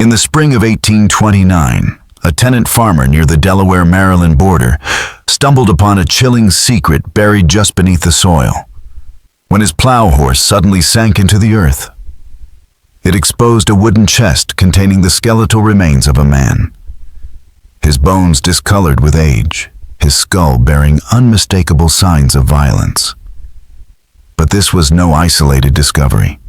In the spring of 1829, a tenant farmer near the Delaware-Maryland border stumbled upon a chilling secret buried just beneath the soil, when his plow horse suddenly sank into the earth. It exposed a wooden chest containing the skeletal remains of a man, his bones discolored with age, his skull bearing unmistakable signs of violence. But this was no isolated discovery.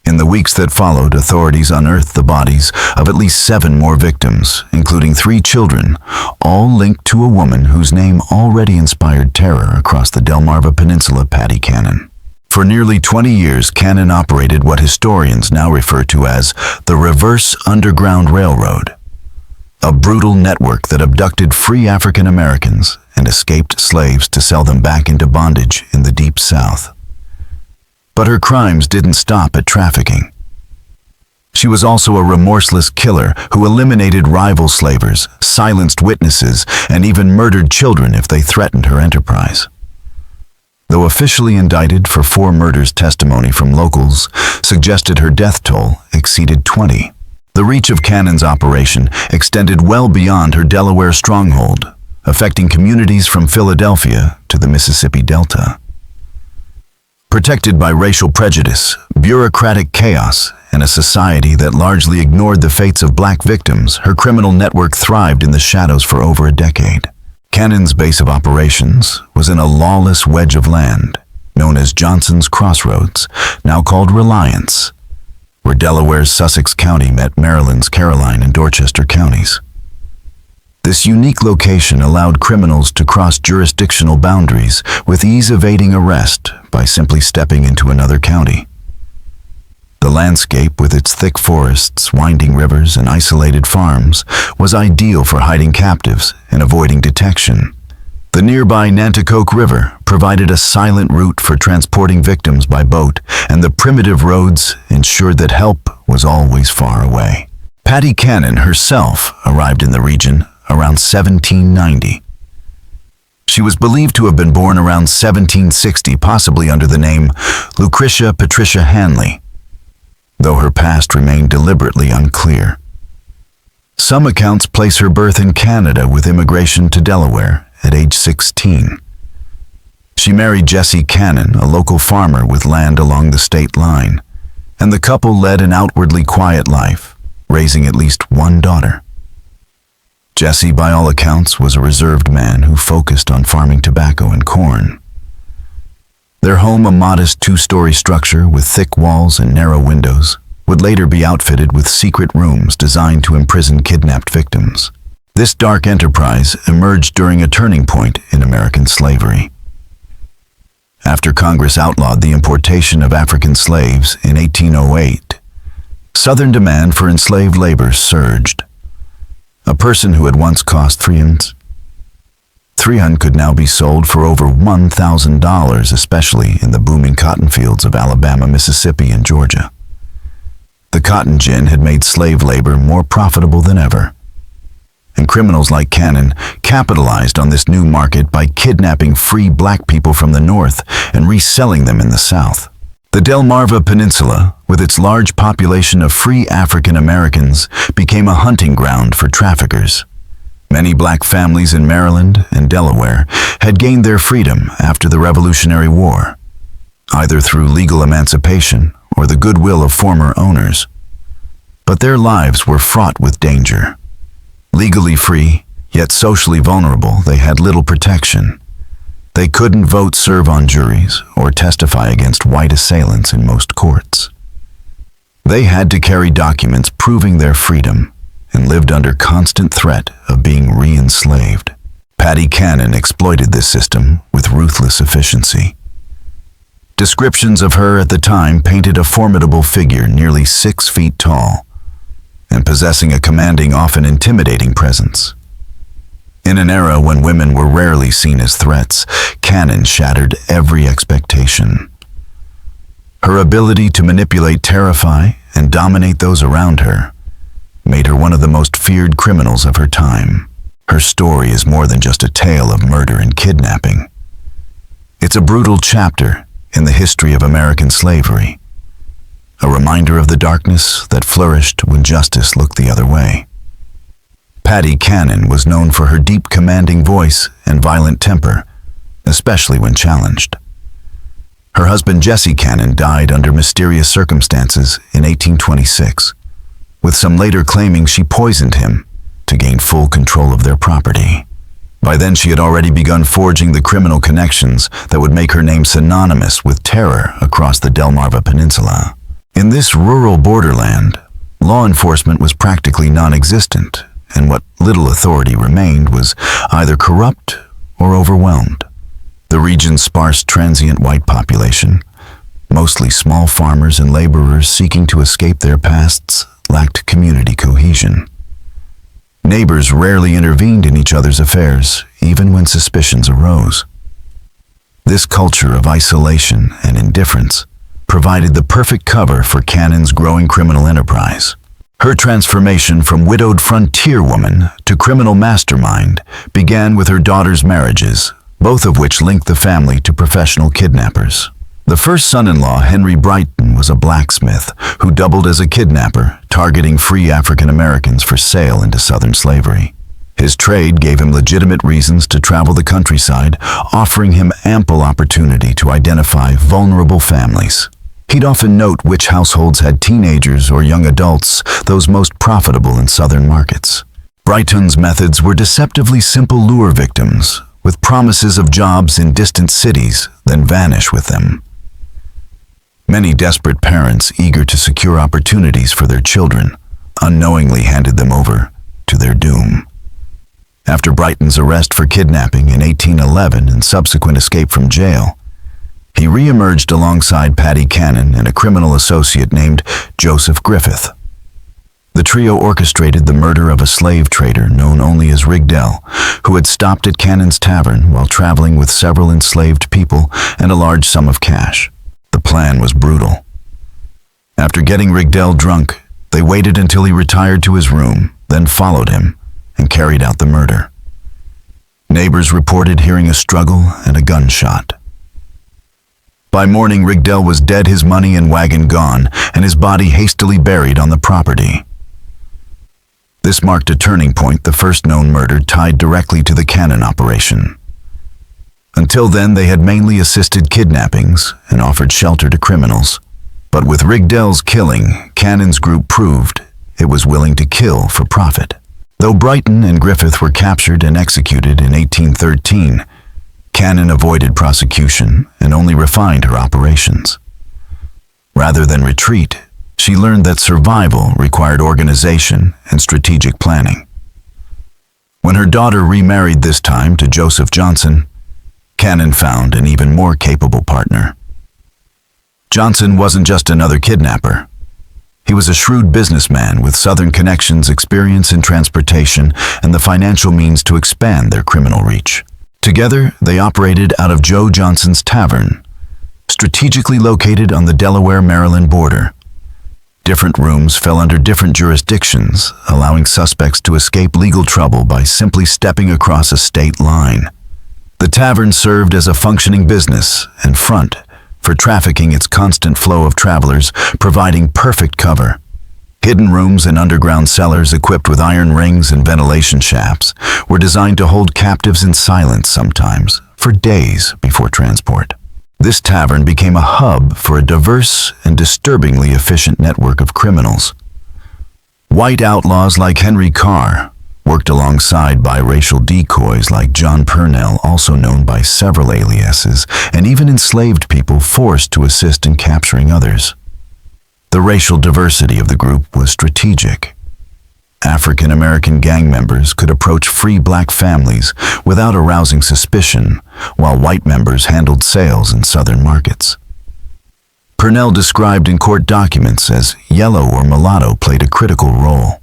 In the weeks that followed, authorities unearthed the bodies of at least 7 more victims, including 3 children, all linked to a woman whose name already inspired terror across the Delmarva Peninsula, Patty Cannon. For nearly 20 years, Cannon operated what historians now refer to as the Reverse Underground Railroad, a brutal network that abducted free African Americans and escaped slaves to sell them back into bondage in the Deep South. But her crimes didn't stop at trafficking. She was also a remorseless killer who eliminated rival slavers, silenced witnesses, and even murdered children if they threatened her enterprise. Though officially indicted for 4 murders, testimony from locals suggested her death toll exceeded 20. The reach of Cannon's operation extended well beyond her Delaware stronghold, affecting communities from Philadelphia to the Mississippi Delta. Protected by racial prejudice, bureaucratic chaos, and a society that largely ignored the fates of black victims, her criminal network thrived in the shadows for over a decade. Cannon's base of operations was in a lawless wedge of land known as Johnson's Crossroads, now called Reliance, where Delaware's Sussex County met Maryland's Caroline and Dorchester counties. This unique location allowed criminals to cross jurisdictional boundaries with ease, evading arrest by simply stepping into another county. The landscape, with its thick forests, winding rivers, and isolated farms, was ideal for hiding captives and avoiding detection. The nearby Nanticoke River provided a silent route for transporting victims by boat, and the primitive roads ensured that help was always far away. Patty Cannon herself arrived in the region around 1790. She was believed to have been born around 1760, possibly under the name Lucretia Patricia Hanley, though her past remained deliberately unclear. Some accounts place her birth in Canada with immigration to Delaware at age 16. She married Jesse Cannon, a local farmer with land along the state line, and the couple led an outwardly quiet life, raising at least 1 daughter. Jesse, by all accounts, was a reserved man who focused on farming tobacco and corn. Their home, a modest 2-story structure with thick walls and narrow windows, would later be outfitted with secret rooms designed to imprison kidnapped victims. This dark enterprise emerged during a turning point in American slavery. After Congress outlawed the importation of African slaves in 1808, Southern demand for enslaved labor surged. A person who had once cost $300 could now be sold for over $1,000, especially in the booming cotton fields of Alabama, Mississippi, and Georgia. The cotton gin had made slave labor more profitable than ever, and criminals like Cannon capitalized on this new market by kidnapping free black people from the North and reselling them in the South. The Delmarva Peninsula, with its large population of free African Americans, became a hunting ground for traffickers. Many black families in Maryland and Delaware had gained their freedom after the Revolutionary War, either through legal emancipation or the goodwill of former owners. But their lives were fraught with danger. Legally free, yet socially vulnerable, they had little protection. They couldn't vote, serve on juries, or testify against white assailants in most courts. They had to carry documents proving their freedom and lived under constant threat of being re-enslaved. Patty Cannon exploited this system with ruthless efficiency. Descriptions of her at the time painted a formidable figure nearly 6 feet tall and possessing a commanding, often intimidating presence. In an era when women were rarely seen as threats, Cannon shattered every expectation. Her ability to manipulate, terrify, and dominate those around her made her one of the most feared criminals of her time. Her story is more than just a tale of murder and kidnapping. It's a brutal chapter in the history of American slavery, a reminder of the darkness that flourished when justice looked the other way. Patty Cannon was known for her deep, commanding voice and violent temper, especially when challenged. Her husband Jesse Cannon died under mysterious circumstances in 1826, with some later claiming she poisoned him to gain full control of their property. By then she had already begun forging the criminal connections that would make her name synonymous with terror across the Delmarva Peninsula. In this rural borderland, law enforcement was practically non-existent, and what little authority remained was either corrupt or overwhelmed. The region's sparse transient white population, mostly small farmers and laborers seeking to escape their pasts, lacked community cohesion. Neighbors rarely intervened in each other's affairs, even when suspicions arose. This culture of isolation and indifference provided the perfect cover for Cannon's growing criminal enterprise. Her transformation from widowed frontier woman to criminal mastermind began with her daughter's marriages, both of which linked the family to professional kidnappers. The first son-in-law, Henry Brighton, was a blacksmith who doubled as a kidnapper, targeting free African Americans for sale into Southern slavery. His trade gave him legitimate reasons to travel the countryside, offering him ample opportunity to identify vulnerable families. He'd often note which households had teenagers or young adults, those most profitable in Southern markets. Brighton's methods were deceptively simple lure victims, with promises of jobs in distant cities, then vanish with them. Many desperate parents, eager to secure opportunities for their children, unknowingly handed them over to their doom. After Brighton's arrest for kidnapping in 1811 and subsequent escape from jail, he re-emerged alongside Patty Cannon and a criminal associate named Joseph Griffith. The trio orchestrated the murder of a slave trader known only as Rigdell, who had stopped at Cannon's tavern while traveling with several enslaved people and a large sum of cash. The plan was brutal. After getting Rigdell drunk, they waited until he retired to his room, then followed him and carried out the murder. Neighbors reported hearing a struggle and a gunshot. By morning, Rigdell was dead, his money and wagon gone, and his body hastily buried on the property. This marked a turning point, the first known murder tied directly to the Cannon operation. Until then, they had mainly assisted kidnappings and offered shelter to criminals. But with Rigdell's killing, Cannon's group proved it was willing to kill for profit. Though Brighton and Griffith were captured and executed in 1813, Cannon avoided prosecution and only refined her operations. Rather than retreat, she learned that survival required organization and strategic planning. When her daughter remarried, this time to Joseph Johnson, Cannon found an even more capable partner. Johnson wasn't just another kidnapper. He was a shrewd businessman with Southern connections, experience in transportation, and the financial means to expand their criminal reach. Together, they operated out of Joe Johnson's Tavern, strategically located on the Delaware-Maryland border. Different rooms fell under different jurisdictions, allowing suspects to escape legal trouble by simply stepping across a state line. The tavern served as a functioning business and front for trafficking its constant flow of travelers, providing perfect cover. Hidden rooms and underground cellars equipped with iron rings and ventilation shafts were designed to hold captives in silence, sometimes for days before transport. This tavern became a hub for a diverse and disturbingly efficient network of criminals. White outlaws like Henry Carr worked alongside biracial decoys like John Purnell, also known by several aliases, and even enslaved people forced to assist in capturing others. The racial diversity of the group was strategic. African American gang members could approach free black families without arousing suspicion, while white members handled sales in Southern markets. Purnell, described in court documents as yellow or mulatto, played a critical role.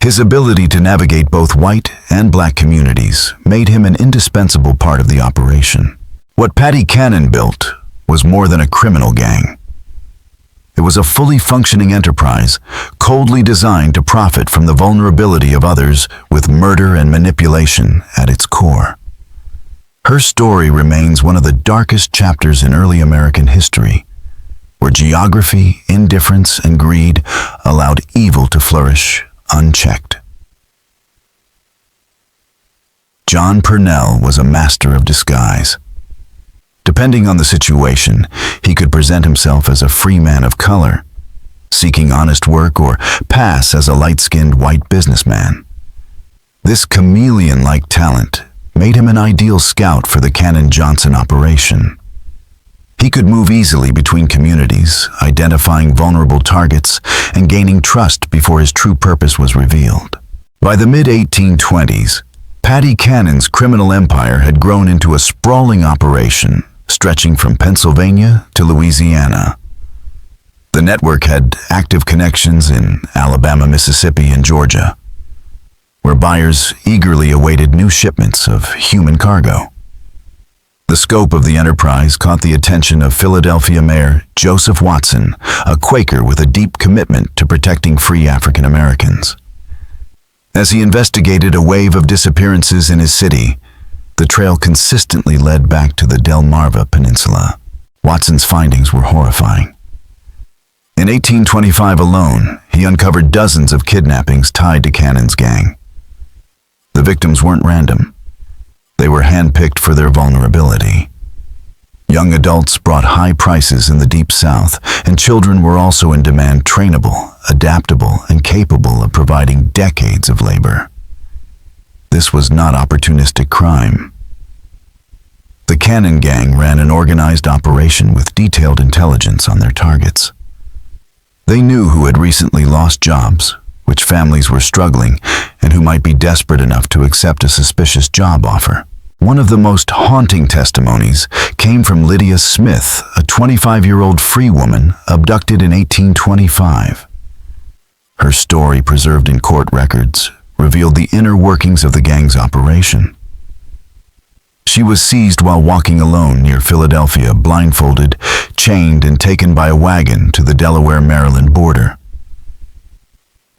His ability to navigate both white and black communities made him an indispensable part of the operation. What Patty Cannon built was more than a criminal gang. It was a fully functioning enterprise, coldly designed to profit from the vulnerability of others, with murder and manipulation at its core. Her story remains one of the darkest chapters in early American history, where geography, indifference, and greed allowed evil to flourish unchecked. John Purnell was a master of disguise. Depending on the situation, he could present himself as a free man of color, seeking honest work, or pass as a light-skinned white businessman. This chameleon-like talent made him an ideal scout for the Cannon Johnson operation. He could move easily between communities, identifying vulnerable targets and gaining trust before his true purpose was revealed. By the mid-1820s, Paddy Cannon's criminal empire had grown into a sprawling operation stretching from Pennsylvania to Louisiana. The network had active connections in Alabama, Mississippi, and Georgia, where buyers eagerly awaited new shipments of human cargo. The scope of the enterprise caught the attention of Philadelphia Mayor Joseph Watson, a Quaker with a deep commitment to protecting free African Americans. As he investigated a wave of disappearances in his city, the trail consistently led back to the Delmarva Peninsula. Watson's findings were horrifying. In 1825 alone, he uncovered dozens of kidnappings tied to Cannon's gang. The victims weren't random. They were handpicked for their vulnerability. Young adults brought high prices in the Deep South, and children were also in demand, trainable, adaptable, and capable of providing decades of labor. This was not opportunistic crime. The Cannon gang ran an organized operation with detailed intelligence on their targets. They knew who had recently lost jobs, which families were struggling, and who might be desperate enough to accept a suspicious job offer. One of the most haunting testimonies came from Lydia Smith, a 25-year-old free woman abducted in 1825. Her story, preserved in court records, revealed the inner workings of the gang's operation. She was seized while walking alone near Philadelphia, blindfolded, chained, and taken by a wagon to the Delaware-Maryland border.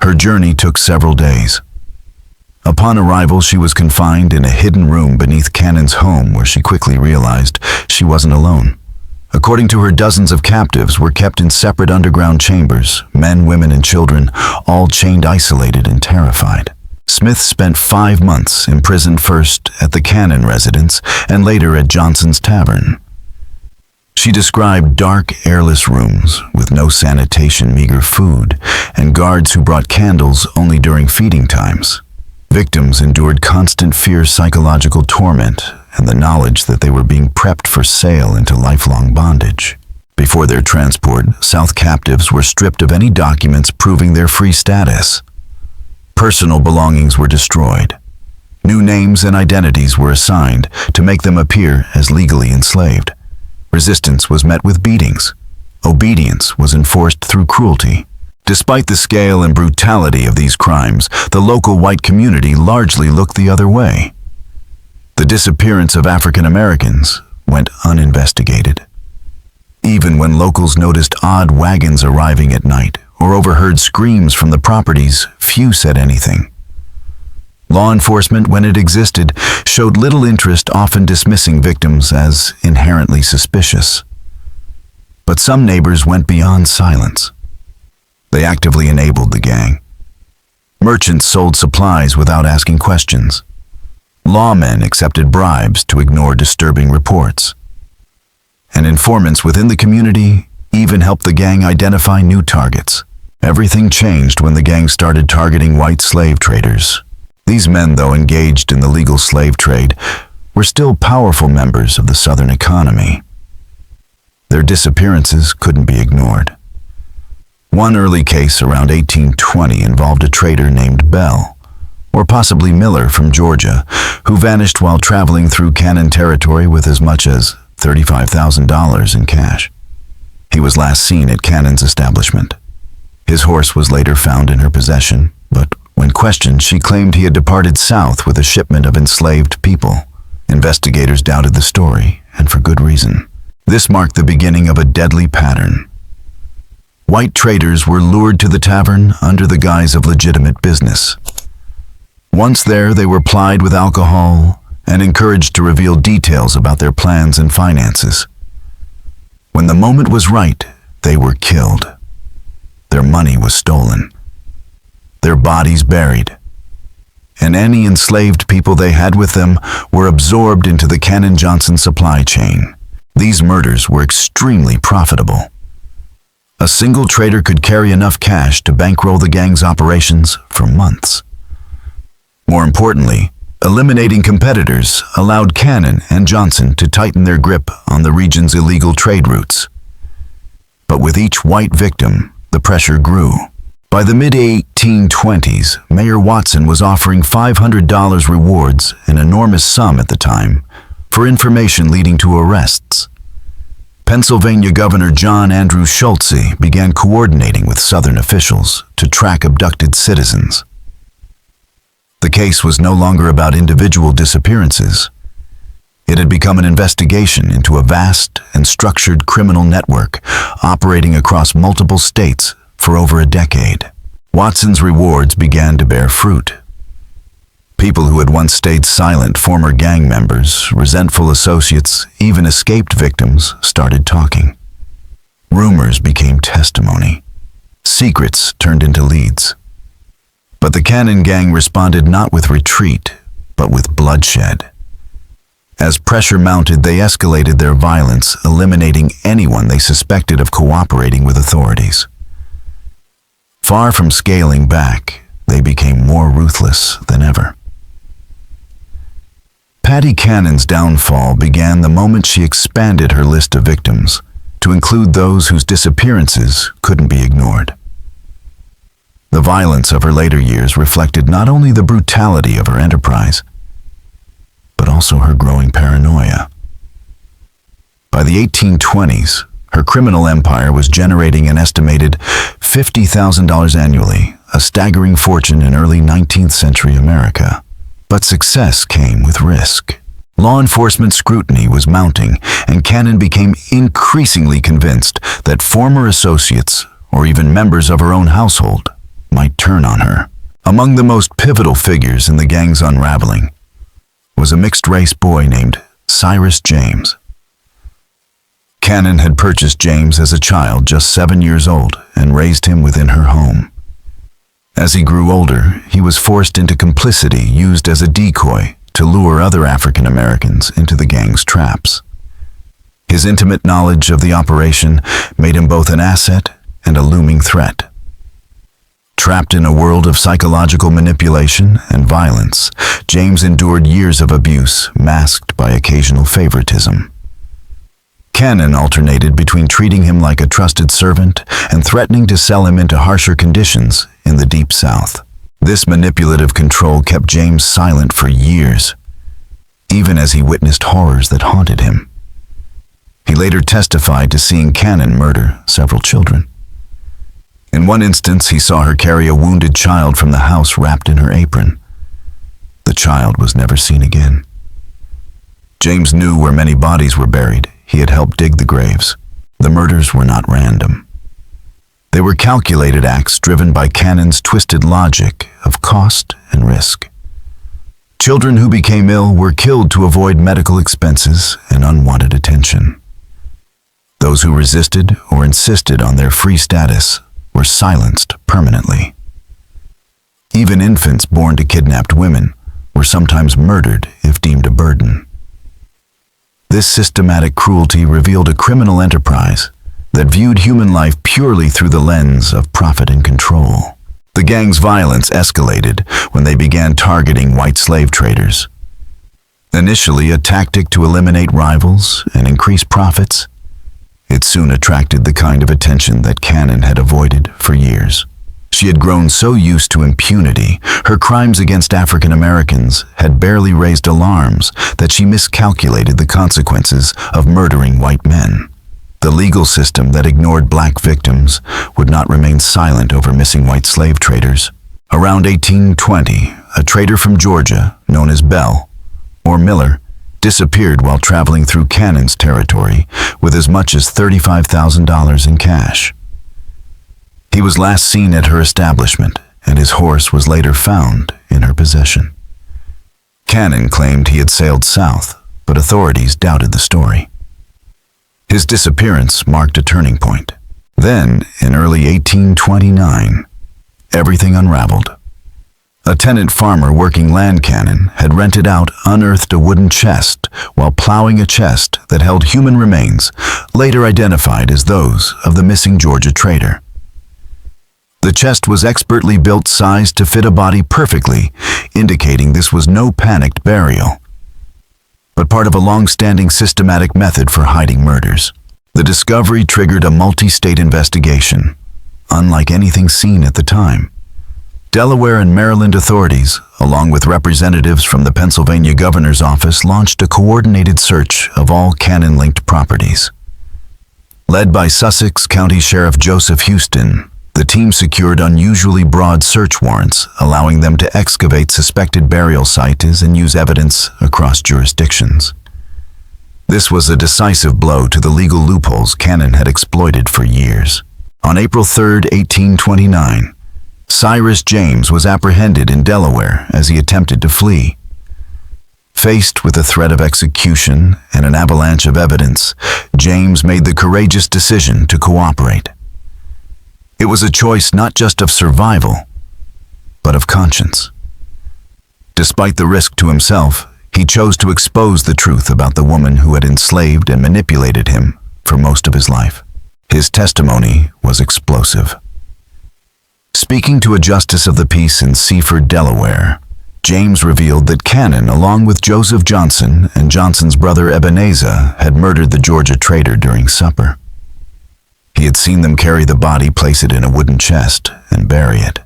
Her journey took several days. Upon arrival, she was confined in a hidden room beneath Cannon's home, where she quickly realized she wasn't alone. According to her, dozens of captives were kept in separate underground chambers, men, women, and children, all chained, isolated, and terrified. Smith spent 5 months imprisoned, first at the Cannon residence and later at Johnson's Tavern. She described dark, airless rooms with no sanitation, meager food, and guards who brought candles only during feeding times. Victims endured constant fear, psychological torment, and the knowledge that they were being prepped for sale into lifelong bondage. Before their transport, South captives were stripped of any documents proving their free status. Personal belongings were destroyed. New names and identities were assigned to make them appear as legally enslaved. Resistance was met with beatings. Obedience was enforced through cruelty. Despite the scale and brutality of these crimes, the local white community largely looked the other way. The disappearance of African Americans went uninvestigated. Even when locals noticed odd wagons arriving at night or overheard screams from the properties, few said anything. Law enforcement, when it existed, showed little interest, often dismissing victims as inherently suspicious. But some neighbors went beyond silence. They actively enabled the gang. Merchants sold supplies without asking questions. Lawmen accepted bribes to ignore disturbing reports. And informants within the community even helped the gang identify new targets. Everything changed when the gang started targeting white slave traders. These men, though engaged in the legal slave trade, were still powerful members of the Southern economy. Their disappearances couldn't be ignored. One early case around 1820 involved a trader named Bell, or possibly Miller from Georgia, who vanished while traveling through Cannon territory with as much as $35,000 in cash. He was last seen at Cannon's establishment. His horse was later found in her possession, but when questioned, she claimed he had departed south with a shipment of enslaved people. Investigators doubted the story, and for good reason. This marked the beginning of a deadly pattern. White traders were lured to the tavern under the guise of legitimate business. Once there, they were plied with alcohol and encouraged to reveal details about their plans and finances. When the moment was right, They were killed. Their money was stolen. Their bodies buried. And any enslaved people they had with them were absorbed into the Cannon-Johnson supply chain. These murders were extremely profitable. A single trader could carry enough cash to bankroll the gang's operations for months. More importantly, eliminating competitors allowed Cannon and Johnson to tighten their grip on the region's illegal trade routes. But with each white victim, the pressure grew. By the mid-1820s, Mayor Watson was offering $500 rewards, an enormous sum at the time, for information leading to arrests. Pennsylvania Governor John Andrew Schulze began coordinating with Southern officials to track abducted citizens. The case was no longer about individual disappearances. It had become an investigation into a vast and structured criminal network operating across multiple states for over a decade. Watson's rewards began to bear fruit. People who had once stayed silent, former gang members, resentful associates, even escaped victims, started talking. Rumors became testimony. Secrets turned into leads. But the Cannon gang responded not with retreat, but with bloodshed. As pressure mounted, they escalated their violence, eliminating anyone they suspected of cooperating with authorities. Far from scaling back, they became more ruthless than ever. Patty Cannon's downfall began the moment she expanded her list of victims to include those whose disappearances couldn't be ignored. The violence of her later years reflected not only the brutality of her enterprise, but also her growing paranoia. By the 1820s, her criminal empire was generating an estimated $50,000 annually, a staggering fortune in early 19th century America. But success came with risk. Law enforcement scrutiny was mounting, and Cannon became increasingly convinced that former associates, or even members of her own household, might turn on her. Among the most pivotal figures in the gang's unraveling was a mixed-race boy named Cyrus James. Cannon had purchased James as a child, just 7 years old, and raised him within her home. As he grew older, he was forced into complicity used as a decoy to lure other African Americans into the gang's traps. His intimate knowledge of the operation made him both an asset and a looming threat. Trapped in a world of psychological manipulation and violence, James endured years of abuse masked by occasional favoritism. Cannon alternated between treating him like a trusted servant and threatening to sell him into harsher conditions in the Deep South. This manipulative control kept James silent for years, even as he witnessed horrors that haunted him. He later testified to seeing Cannon murder several children. In one instance, he saw her carry a wounded child from the house wrapped in her apron. The child was never seen again. James knew where many bodies were buried. He had helped dig the graves. The murders were not random. They were calculated acts driven by Cannon's twisted logic of cost and risk. Children who became ill were killed to avoid medical expenses and unwanted attention. Those who resisted or insisted on their free status were silenced permanently. Even infants born to kidnapped women were sometimes murdered if deemed a burden. This systematic cruelty revealed a criminal enterprise that viewed human life purely through the lens of profit and control. The gang's violence escalated when they began targeting white slave traders. Initially a tactic to eliminate rivals and increase profits, it soon attracted the kind of attention that Cannon had avoided for years. She had grown so used to impunity, her crimes against African Americans had barely raised alarms that she miscalculated the consequences of murdering white men. The legal system that ignored black victims would not remain silent over missing white slave traders. Around 1820, a trader from Georgia, known as Bell, or Miller, disappeared while traveling through Cannon's territory with as much as $35,000 in cash. He was last seen at her establishment, and his horse was later found in her possession. Cannon claimed he had sailed south, but authorities doubted the story. His disappearance marked a turning point. Then, in early 1829, everything unraveled. A tenant farmer working land cannon had rented out unearthed a wooden chest while plowing a chest that held human remains, later identified as those of the missing Georgia trader. The chest was expertly built, sized to fit a body perfectly, indicating this was no panicked burial, but part of a long-standing systematic method for hiding murders. The discovery triggered a multi-state investigation, unlike anything seen at the time. Delaware and Maryland authorities, along with representatives from the Pennsylvania governor's office, launched a coordinated search of all cannon-linked properties. Led by Sussex County Sheriff Joseph Houston, the team secured unusually broad search warrants, allowing them to excavate suspected burial sites and use evidence across jurisdictions. This was a decisive blow to the legal loopholes Cannon had exploited for years. On April 3, 1829, Cyrus James was apprehended in Delaware as he attempted to flee. Faced with the threat of execution and an avalanche of evidence, James made the courageous decision to cooperate. It was a choice not just of survival, but of conscience. Despite the risk to himself, he chose to expose the truth about the woman who had enslaved and manipulated him for most of his life. His testimony was explosive. Speaking to a justice of the peace in Seaford, Delaware, James revealed that Cannon, along with Joseph Johnson and Johnson's brother Ebenezer, had murdered the Georgia trader during supper. He had seen them carry the body, place it in a wooden chest, and bury it.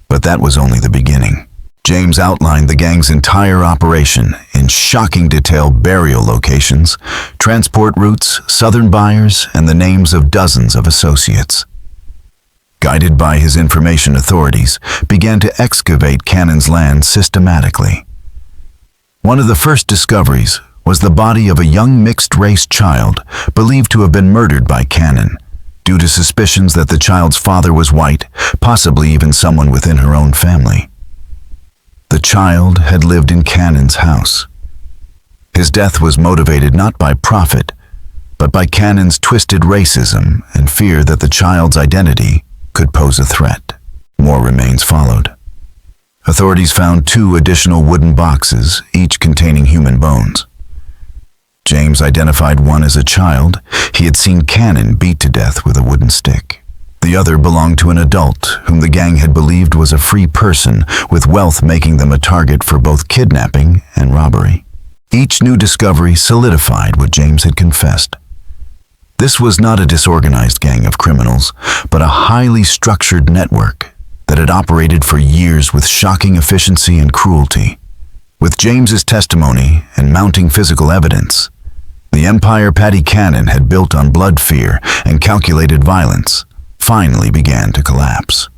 But that was only the beginning. James outlined the gang's entire operation in shocking detail: burial locations, transport routes, southern buyers, and the names of dozens of associates. Guided by his information, authorities began to excavate Cannon's land systematically. One of the first discoveries was the body of a young mixed-race child believed to have been murdered by Cannon, due to suspicions that the child's father was white, possibly even someone within her own family. The child had lived in Cannon's house. His death was motivated not by profit, but by Cannon's twisted racism and fear that the child's identity could pose a threat. More remains followed. Authorities found 2 additional wooden boxes, each containing human bones. James identified one as a child he had seen Cannon beat to death with a wooden stick. The other belonged to an adult whom the gang had believed was a free person, with wealth making them a target for both kidnapping and robbery. Each new discovery solidified what James had confessed. This was not a disorganized gang of criminals, but a highly structured network that had operated for years with shocking efficiency and cruelty. With James's testimony and mounting physical evidence, the empire Paddy Cannon had built on blood fear and calculated violence finally began to collapse.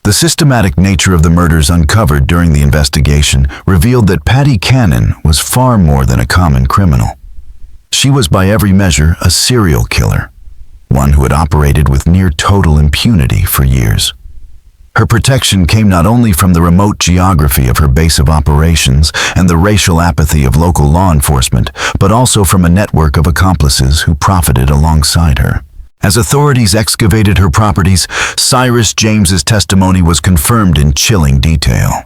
The systematic nature of the murders uncovered during the investigation revealed that Paddy Cannon was far more than a common criminal. She was by every measure a serial killer, one who had operated with near total impunity for years. Her protection came not only from the remote geography of her base of operations and the racial apathy of local law enforcement, but also from a network of accomplices who profited alongside her. As authorities excavated her properties, Cyrus James's testimony was confirmed in chilling detail.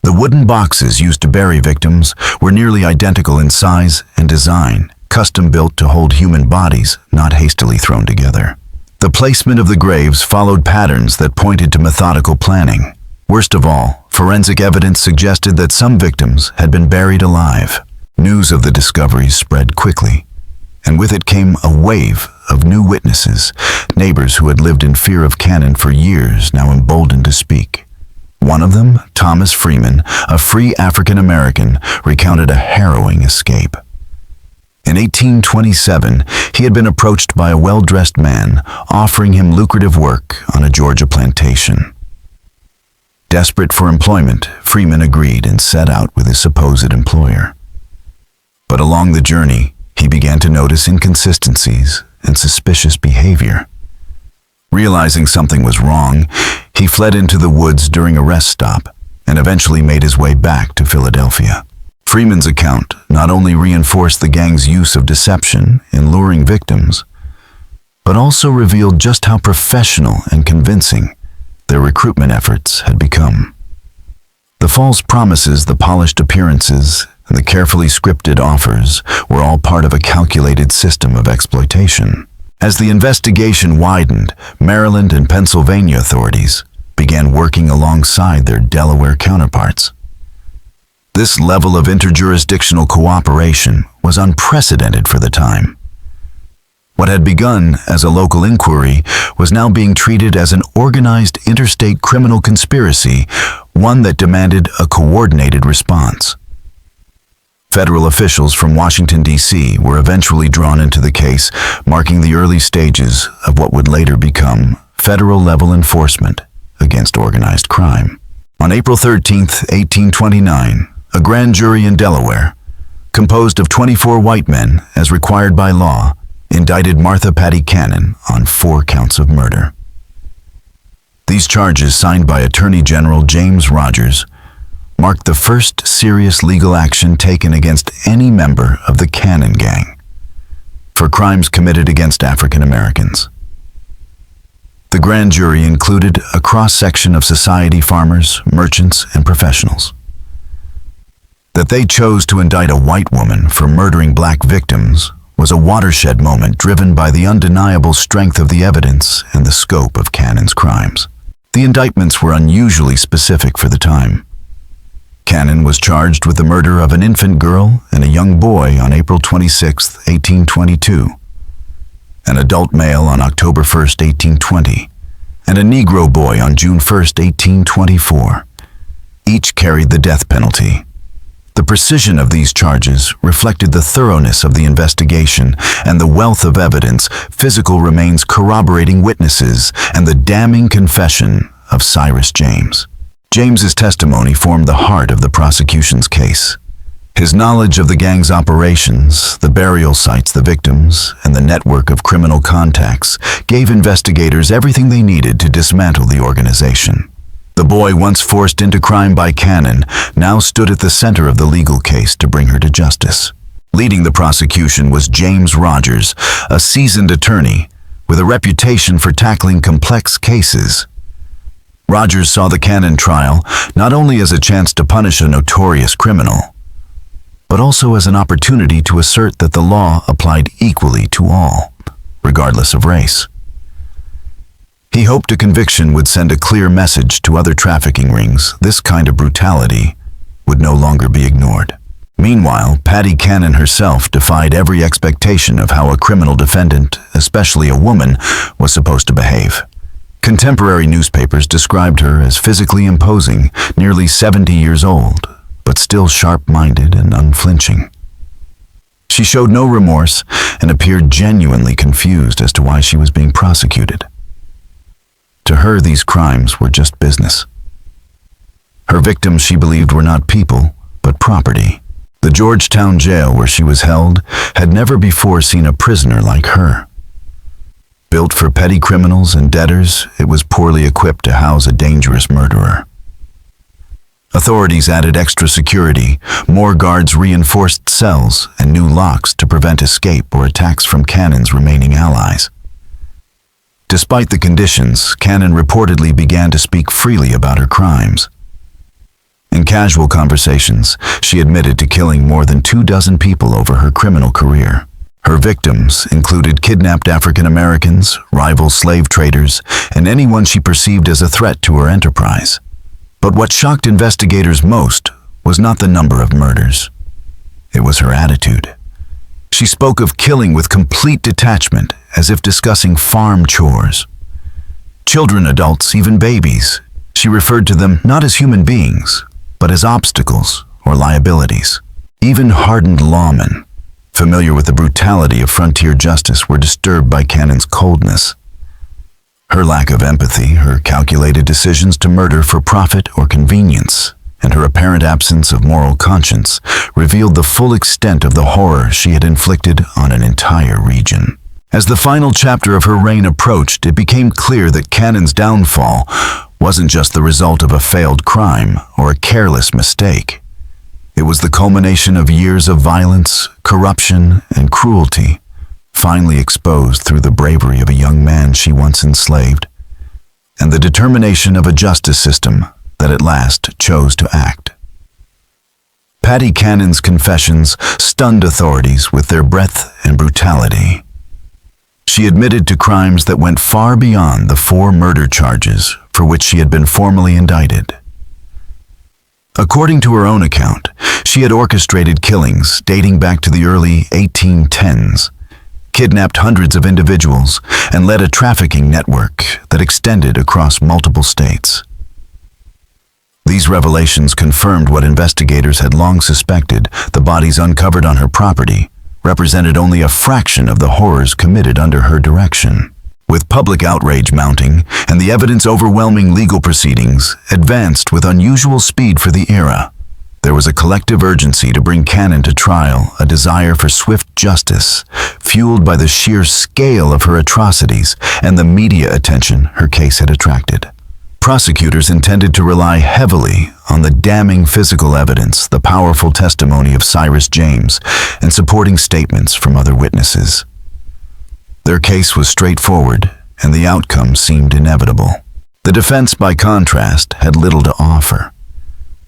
The wooden boxes used to bury victims were nearly identical in size and design, custom-built to hold human bodies, not hastily thrown together. The placement of the graves followed patterns that pointed to methodical planning. Worst of all, forensic evidence suggested that some victims had been buried alive. News of the discoveries spread quickly, and with it came a wave of new witnesses, neighbors who had lived in fear of Cannon for years, now emboldened to speak. One of them, Thomas Freeman, a free African-American, recounted a harrowing escape. In 1827, he had been approached by a well-dressed man offering him lucrative work on a Georgia plantation. Desperate for employment, Freeman agreed and set out with his supposed employer. But along the journey, he began to notice inconsistencies and suspicious behavior. Realizing something was wrong, he fled into the woods during a rest stop and eventually made his way back to Philadelphia. Freeman's account not only reinforced the gang's use of deception in luring victims, but also revealed just how professional and convincing their recruitment efforts had become. The false promises, the polished appearances, and the carefully scripted offers were all part of a calculated system of exploitation. As the investigation widened, Maryland and Pennsylvania authorities began working alongside their Delaware counterparts. This level of interjurisdictional cooperation was unprecedented for the time. What had begun as a local inquiry was now being treated as an organized interstate criminal conspiracy, one that demanded a coordinated response. Federal officials from Washington, D.C. were eventually drawn into the case, marking the early stages of what would later become federal-level enforcement against organized crime. On April 13, 1829, a grand jury in Delaware, composed of 24 white men as required by law, indicted Martha Patty Cannon on 4 counts of murder. These charges, signed by Attorney General James Rogers, marked the first serious legal action taken against any member of the Cannon gang for crimes committed against African Americans. The grand jury included a cross-section of society, farmers, merchants, and professionals. That they chose to indict a white woman for murdering black victims was a watershed moment driven by the undeniable strength of the evidence and the scope of Cannon's crimes. The indictments were unusually specific for the time. Cannon was charged with the murder of an infant girl and a young boy on April 26, 1822, an adult male on October 1, 1820, and a Negro boy on June 1, 1824. Each carried the death penalty. The precision of these charges reflected the thoroughness of the investigation and the wealth of evidence, physical remains corroborating witnesses, and the damning confession of Cyrus James. James's testimony formed the heart of the prosecution's case. His knowledge of the gang's operations, the burial sites, the victims, and the network of criminal contacts gave investigators everything they needed to dismantle the organization. The boy, once forced into crime by Cannon, now stood at the center of the legal case to bring her to justice. Leading the prosecution was James Rogers, a seasoned attorney with a reputation for tackling complex cases. Rogers saw the Cannon trial not only as a chance to punish a notorious criminal, but also as an opportunity to assert that the law applied equally to all, regardless of race. He hoped a conviction would send a clear message to other trafficking rings. This kind of brutality would no longer be ignored. Meanwhile, Patty Cannon herself defied every expectation of how a criminal defendant, especially a woman, was supposed to behave. Contemporary newspapers described her as physically imposing, nearly 70 years old, but still sharp-minded and unflinching. She showed no remorse and appeared genuinely confused as to why she was being prosecuted. To her, these crimes were just business. Her victims, she believed, were not people, but property. The Georgetown jail where she was held had never before seen a prisoner like her. Built for petty criminals and debtors, it was poorly equipped to house a dangerous murderer. Authorities added extra security, more guards, reinforced cells, and new locks to prevent escape or attacks from Cannon's remaining allies. Despite the conditions, Cannon reportedly began to speak freely about her crimes. In casual conversations, she admitted to killing more than 24 people over her criminal career. Her victims included kidnapped African Americans, rival slave traders, and anyone she perceived as a threat to her enterprise. But what shocked investigators most was not the number of murders. It was her attitude. She spoke of killing with complete detachment, as if discussing farm chores. Children, adults, even babies, she referred to them not as human beings, but as obstacles or liabilities. Even hardened lawmen, familiar with the brutality of frontier justice, were disturbed by Cannon's coldness. Her lack of empathy, her calculated decisions to murder for profit or convenience, and her apparent absence of moral conscience revealed the full extent of the horror she had inflicted on an entire region. As the final chapter of her reign approached, it became clear that Cannon's downfall wasn't just the result of a failed crime or a careless mistake. It was the culmination of years of violence, corruption, and cruelty, finally exposed through the bravery of a young man she once enslaved, and the determination of a justice system that at last chose to act. Patty Cannon's confessions stunned authorities with their breadth and brutality. She admitted to crimes that went far beyond the 4 murder charges for which she had been formally indicted. According to her own account, she had orchestrated killings dating back to the early 1810s, kidnapped hundreds of individuals, and led a trafficking network that extended across multiple states. These revelations confirmed what investigators had long suspected: the bodies uncovered on her property represented only a fraction of the horrors committed under her direction. With public outrage mounting and the evidence overwhelming legal proceedings advanced with unusual speed for the era, there was a collective urgency to bring Cannon to trial, a desire for swift justice, fueled by the sheer scale of her atrocities and the media attention her case had attracted. Prosecutors intended to rely heavily on the damning physical evidence, the powerful testimony of Cyrus James, and supporting statements from other witnesses. Their case was straightforward, and the outcome seemed inevitable. The defense, by contrast, had little to offer.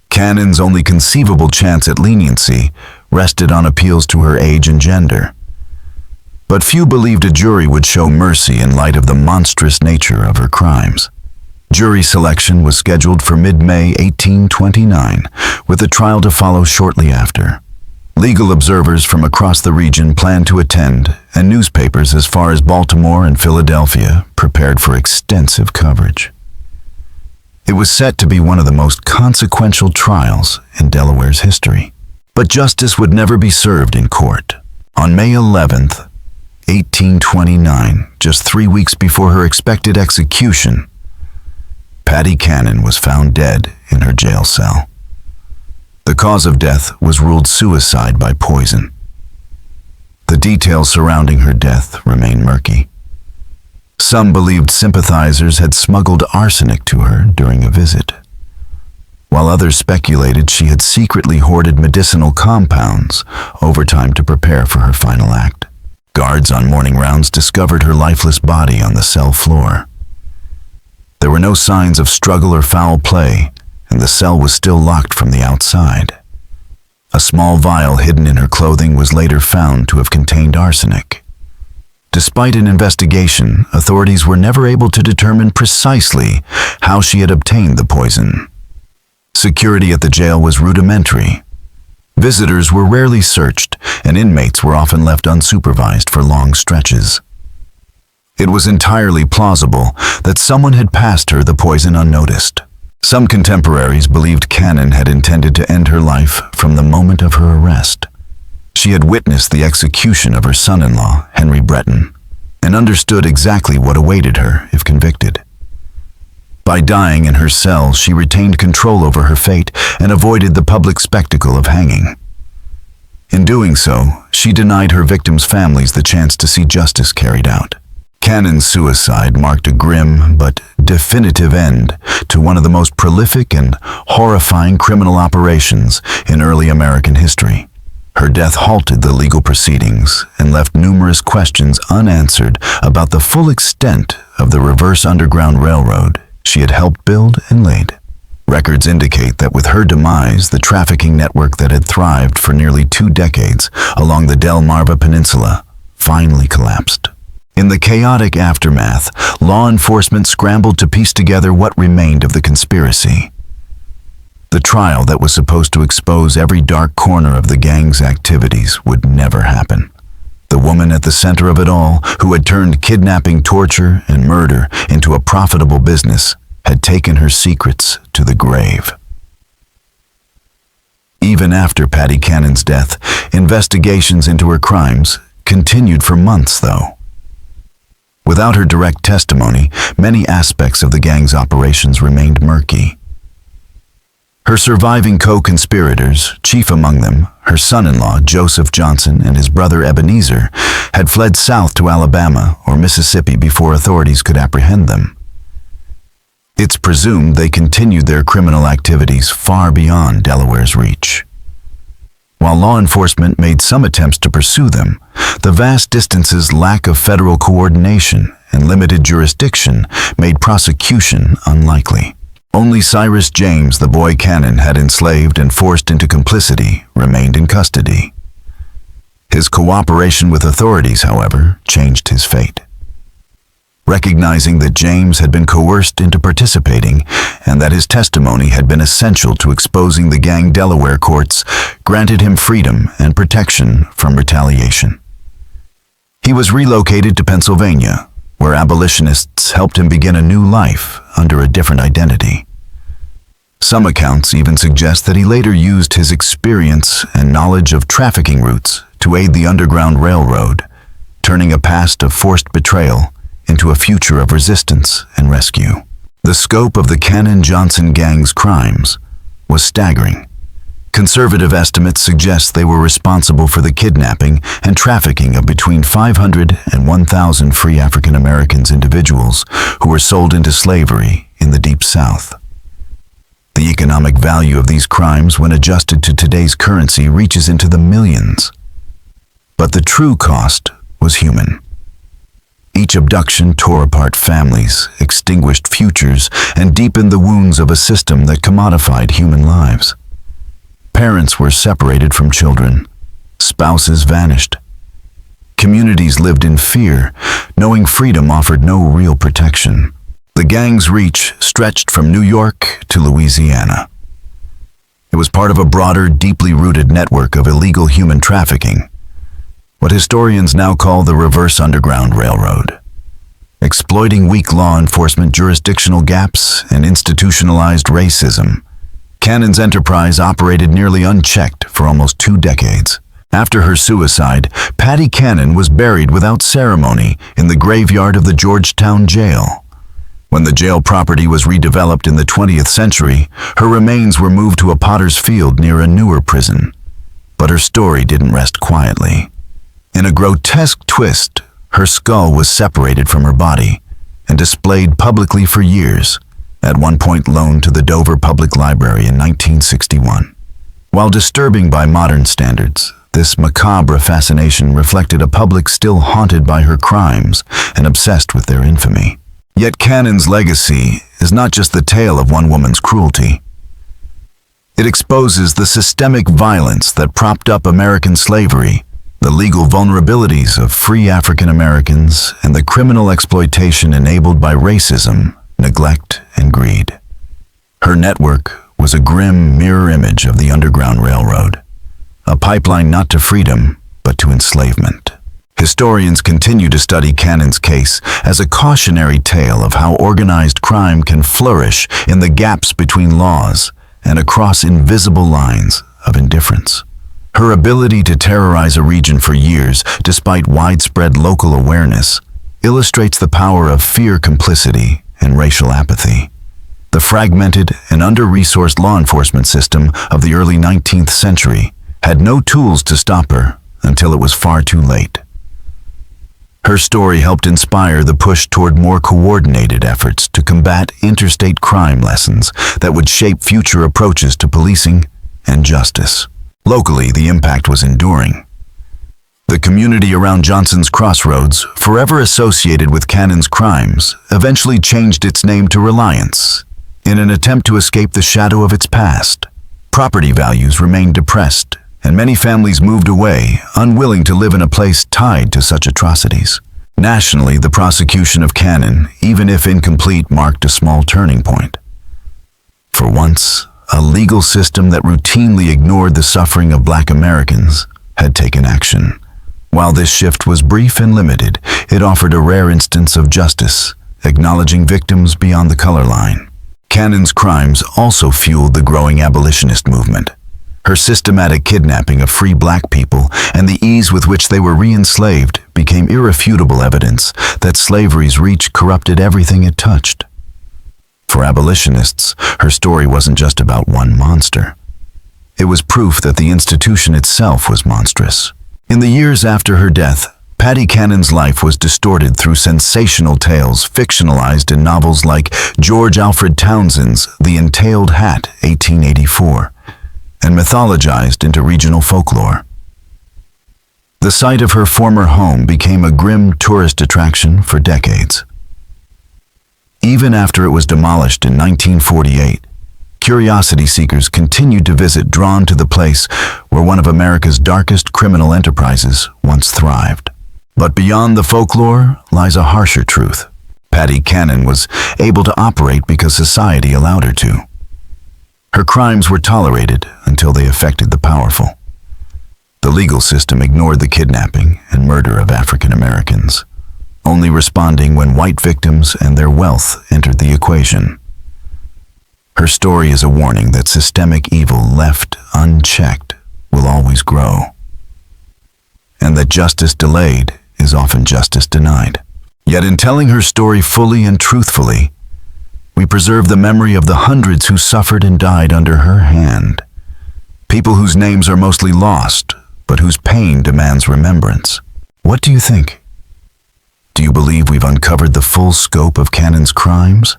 Cannon's only conceivable chance at leniency rested on appeals to her age and gender. But few believed a jury would show mercy in light of the monstrous nature of her crimes. Jury selection was scheduled for mid-May 1829, with a trial to follow shortly after. Legal observers from across the region planned to attend, and newspapers as far as Baltimore and Philadelphia prepared for extensive coverage. It was set to be one of the most consequential trials in Delaware's history. But justice would never be served in court. On May 11th, 1829, just 3 weeks before her expected execution, Patty Cannon was found dead in her jail cell. The cause of death was ruled suicide by poison. The details surrounding her death remain murky. Some believed sympathizers had smuggled arsenic to her during a visit, while others speculated she had secretly hoarded medicinal compounds over time to prepare for her final act. Guards on morning rounds discovered her lifeless body on the cell floor. There were no signs of struggle or foul play, and the cell was still locked from the outside. A small vial hidden in her clothing was later found to have contained arsenic. Despite an investigation, authorities were never able to determine precisely how she had obtained the poison. Security at the jail was rudimentary. Visitors were rarely searched, and inmates were often left unsupervised for long stretches. It was entirely plausible that someone had passed her the poison unnoticed. Some contemporaries believed Cannon had intended to end her life from the moment of her arrest. She had witnessed the execution of her son-in-law, Henry Breton, and understood exactly what awaited her if convicted. By dying in her cell, she retained control over her fate and avoided the public spectacle of hanging. In doing so, she denied her victims' families the chance to see justice carried out. Cannon's suicide marked a grim but definitive end to one of the most prolific and horrifying criminal operations in early American history. Her death halted the legal proceedings and left numerous questions unanswered about the full extent of the reverse Underground Railroad she had helped build and lead. Records indicate that with her demise, the trafficking network that had thrived for nearly 2 decades along the Delmarva Peninsula finally collapsed. In the chaotic aftermath, law enforcement scrambled to piece together what remained of the conspiracy. The trial that was supposed to expose every dark corner of the gang's activities would never happen. The woman at the center of it all, who had turned kidnapping, torture, and murder into a profitable business, had taken her secrets to the grave. Even after Patty Cannon's death, investigations into her crimes continued for months, though. Without her direct testimony, many aspects of the gang's operations remained murky. Her surviving co-conspirators, chief among them, her son-in-law, Joseph Johnson, and his brother Ebenezer, had fled south to Alabama or Mississippi before authorities could apprehend them. It's presumed they continued their criminal activities far beyond Delaware's reach. While law enforcement made some attempts to pursue them, the vast distances, lack of federal coordination, and limited jurisdiction made prosecution unlikely. Only Cyrus James, the boy Cannon had enslaved and forced into complicity, remained in custody. His cooperation with authorities, however, changed his fate. Recognizing that James had been coerced into participating and that his testimony had been essential to exposing the gang, Delaware courts granted him freedom and protection from retaliation. He was relocated to Pennsylvania, where abolitionists helped him begin a new life under a different identity. Some accounts even suggest that he later used his experience and knowledge of trafficking routes to aid the Underground Railroad, turning a past of forced betrayal into a future of resistance and rescue. The scope of the Cannon-Johnson gang's crimes was staggering. Conservative estimates suggest they were responsible for the kidnapping and trafficking of between 500 and 1,000 free African Americans individuals who were sold into slavery in the Deep South. The economic value of these crimes, when adjusted to today's currency, reaches into the millions. But the true cost was human. Each abduction tore apart families, extinguished futures, and deepened the wounds of a system that commodified human lives. Parents were separated from children. Spouses vanished. Communities lived in fear, knowing freedom offered no real protection. The gang's reach stretched from New York to Louisiana. It was part of a broader, deeply rooted network of illegal human trafficking, what historians now call the Reverse Underground Railroad. Exploiting weak law enforcement, jurisdictional gaps, and institutionalized racism, Cannon's enterprise operated nearly unchecked for almost 2 decades. After her suicide, Patty Cannon was buried without ceremony in the graveyard of the Georgetown jail. When the jail property was redeveloped in the 20th century, her remains were moved to a potter's field near a newer prison. But her story didn't rest quietly. In a grotesque twist, her skull was separated from her body and displayed publicly for years, at one point loaned to the Dover Public Library in 1961. While disturbing by modern standards, this macabre fascination reflected a public still haunted by her crimes and obsessed with their infamy. Yet Cannon's legacy is not just the tale of one woman's cruelty. It exposes the systemic violence that propped up American slavery, the legal vulnerabilities of free African Americans, and the criminal exploitation enabled by racism, neglect, and greed. Her network was a grim mirror image of the Underground Railroad, a pipeline not to freedom, but to enslavement. Historians continue to study Cannon's case as a cautionary tale of how organized crime can flourish in the gaps between laws and across invisible lines of indifference. Her ability to terrorize a region for years, despite widespread local awareness, illustrates the power of fear, complicity, and racial apathy. The fragmented and under-resourced law enforcement system of the early 19th century had no tools to stop her until it was far too late. Her story helped inspire the push toward more coordinated efforts to combat interstate crime, lessons that would shape future approaches to policing and justice. Locally, the impact was enduring. The community around Johnson's Crossroads, forever associated with Cannon's crimes, eventually changed its name to Reliance, in an attempt to escape the shadow of its past. Property values remained depressed, and many families moved away, unwilling to live in a place tied to such atrocities. Nationally, the prosecution of Cannon, even if incomplete, marked a small turning point. For once, a legal system that routinely ignored the suffering of Black Americans had taken action. While this shift was brief and limited, it offered a rare instance of justice, acknowledging victims beyond the color line. Cannon's crimes also fueled the growing abolitionist movement. Her systematic kidnapping of free Black people and the ease with which they were re-enslaved became irrefutable evidence that slavery's reach corrupted everything it touched. For abolitionists, her story wasn't just about one monster. It was proof that the institution itself was monstrous. In the years after her death, Patty Cannon's life was distorted through sensational tales fictionalized in novels like George Alfred Townsend's The Entailed Hat, 1884, and mythologized into regional folklore. The site of her former home became a grim tourist attraction for decades. Even after it was demolished in 1948, curiosity seekers continued to visit, drawn to the place where one of America's darkest criminal enterprises once thrived. But beyond the folklore lies a harsher truth. Patty Cannon was able to operate because society allowed her to. Her crimes were tolerated until they affected the powerful. The legal system ignored the kidnapping and murder of African Americans, only responding when white victims and their wealth entered the equation. Her story is a warning that systemic evil left unchecked will always grow, and that justice delayed is often justice denied. Yet in telling her story fully and truthfully, we preserve the memory of the hundreds who suffered and died under her hand. People whose names are mostly lost, but whose pain demands remembrance. What do you think? Do you believe we've uncovered the full scope of Cannon's crimes?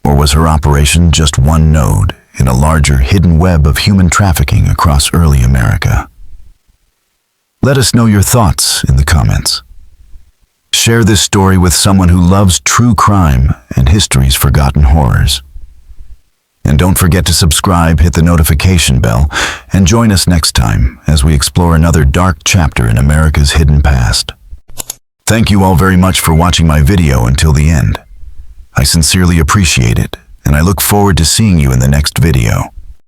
Or was her operation just one node in a larger hidden web of human trafficking across early America? Let us know your thoughts in the comments. Share this story with someone who loves true crime and history's forgotten horrors. And don't forget to subscribe, hit the notification bell, and join us next time as we explore another dark chapter in America's hidden past. Thank you all very much for watching my video until the end. I sincerely appreciate it, and I look forward to seeing you in the next video.